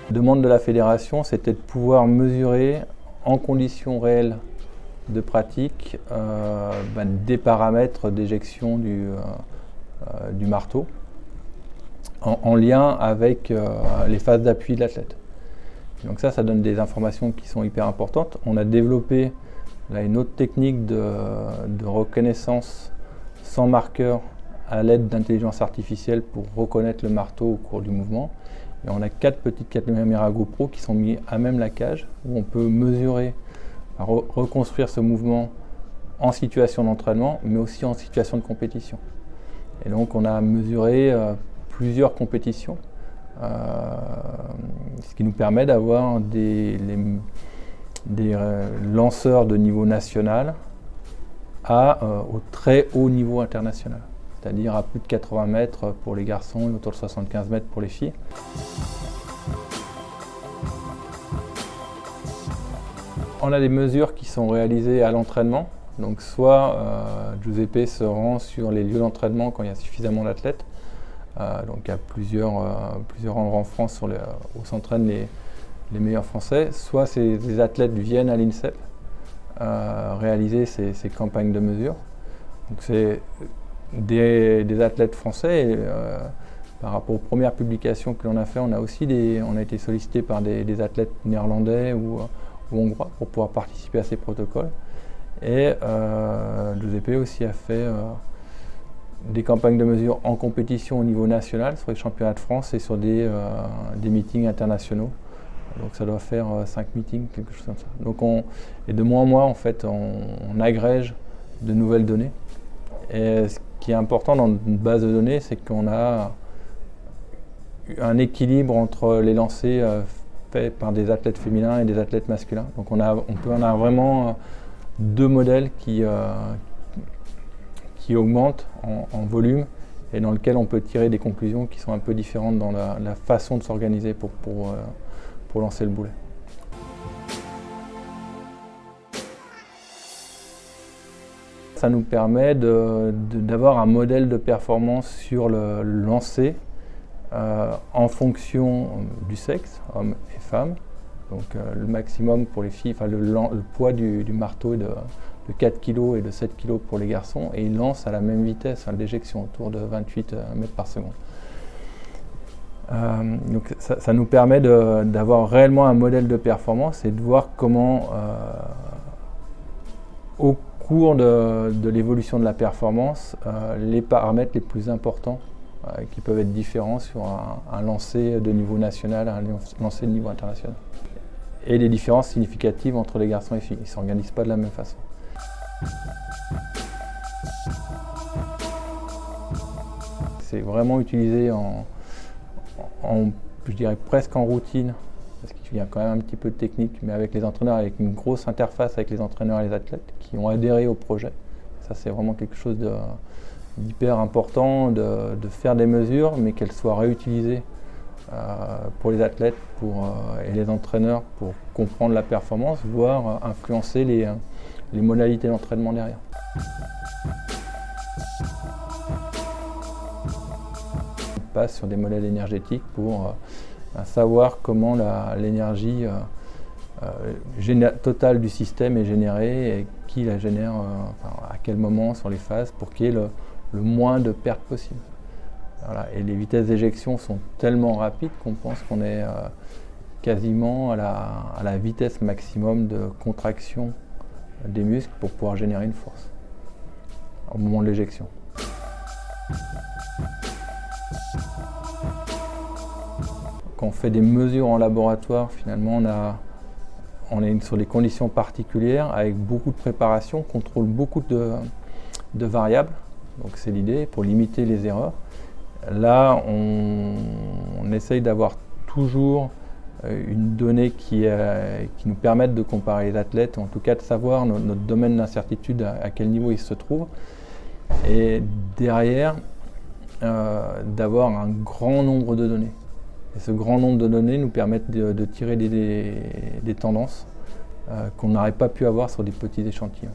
La demande de la fédération, c'était de pouvoir mesurer en conditions réelles de pratique des paramètres d'éjection du marteau en lien avec les phases d'appui de l'athlète. Donc ça donne des informations qui sont hyper importantes. On a développé là, une autre technique de reconnaissance sans marqueur à l'aide d'intelligence artificielle pour reconnaître le marteau au cours du mouvement. Et on a 4 petites caméras GoPro qui sont mises à même la cage où on peut mesurer, reconstruire ce mouvement en situation d'entraînement mais aussi en situation de compétition. Et donc on a mesuré plusieurs compétitions, ce qui nous permet d'avoir des lanceurs de niveau national au très haut niveau international, c'est-à-dire à plus de 80 mètres pour les garçons et autour de 75 mètres pour les filles. On a des mesures qui sont réalisées à l'entraînement, donc soit Giuseppe se rend sur les lieux d'entraînement quand il y a suffisamment d'athlètes, donc il y a plusieurs endroits en France où s'entraînent les meilleurs Français, soit ces athlètes viennent à l'INSEP réaliser ces campagnes de mesure. Donc c'est des athlètes français et, par rapport aux premières publications que l'on a fait, on a été sollicité par des athlètes néerlandais ou hongrois pour pouvoir participer à ces protocoles. Et Giuseppe aussi a fait des campagnes de mesure en compétition au niveau national sur les championnats de France et sur des meetings internationaux. Donc ça doit faire 5 meetings, quelque chose comme ça. Donc et de mois en mois, en fait, on agrège de nouvelles données. Et ce qui est important dans une base de données, c'est qu'on a un équilibre entre les lancers faits par des athlètes féminins et des athlètes masculins. Donc on peut en avoir vraiment 2 modèles qui augmentent en volume et dans lequel on peut tirer des conclusions qui sont un peu différentes dans la façon de s'organiser pour lancer le boulet. Ça nous permet d'avoir un modèle de performance sur le lancer en fonction du sexe, hommes et femmes. Donc le maximum pour les filles, le poids du marteau est de 4 kg et de 7 kg pour les garçons, et ils lancent à la même vitesse d'éjection, autour de 28 mètres par seconde. Donc ça nous permet d'avoir réellement un modèle de performance et de voir comment, au cours de l'évolution de la performance, les paramètres les plus importants qui peuvent être différents sur un lancer de niveau national et un lancer de niveau international. Et des différences significatives entre les garçons et les filles. Ils ne s'organisent pas de la même façon. C'est vraiment utilisé je dirais presque en routine, parce qu'il y a quand même un petit peu de technique, mais avec les entraîneurs, avec une grosse interface avec les entraîneurs et les athlètes qui ont adhéré au projet. Ça, c'est vraiment quelque chose d'hyper important, de faire des mesures, mais qu'elles soient réutilisées pour les athlètes et les entraîneurs pour comprendre la performance, voire influencer les modalités d'entraînement derrière. On passe sur des modèles énergétiques pour savoir comment l'énergie totale du système est générée et qui la génère, à quel moment sur les phases pour qu'il y ait le moins de pertes possible. Voilà. Et les vitesses d'éjection sont tellement rapides qu'on pense qu'on est quasiment à la vitesse maximum de contraction des muscles pour pouvoir générer une force au moment de l'éjection. Quand on fait des mesures en laboratoire, finalement, on est sur des conditions particulières avec beaucoup de préparation, on contrôle beaucoup de variables. Donc c'est l'idée pour limiter les erreurs. Là, on essaye d'avoir toujours une donnée qui nous permette de comparer les athlètes, en tout cas de savoir notre domaine d'incertitude, à quel niveau il se trouve. Et derrière, d'avoir un grand nombre de données. Et ce grand nombre de données nous permettent de tirer des tendances qu'on n'aurait pas pu avoir sur des petits échantillons.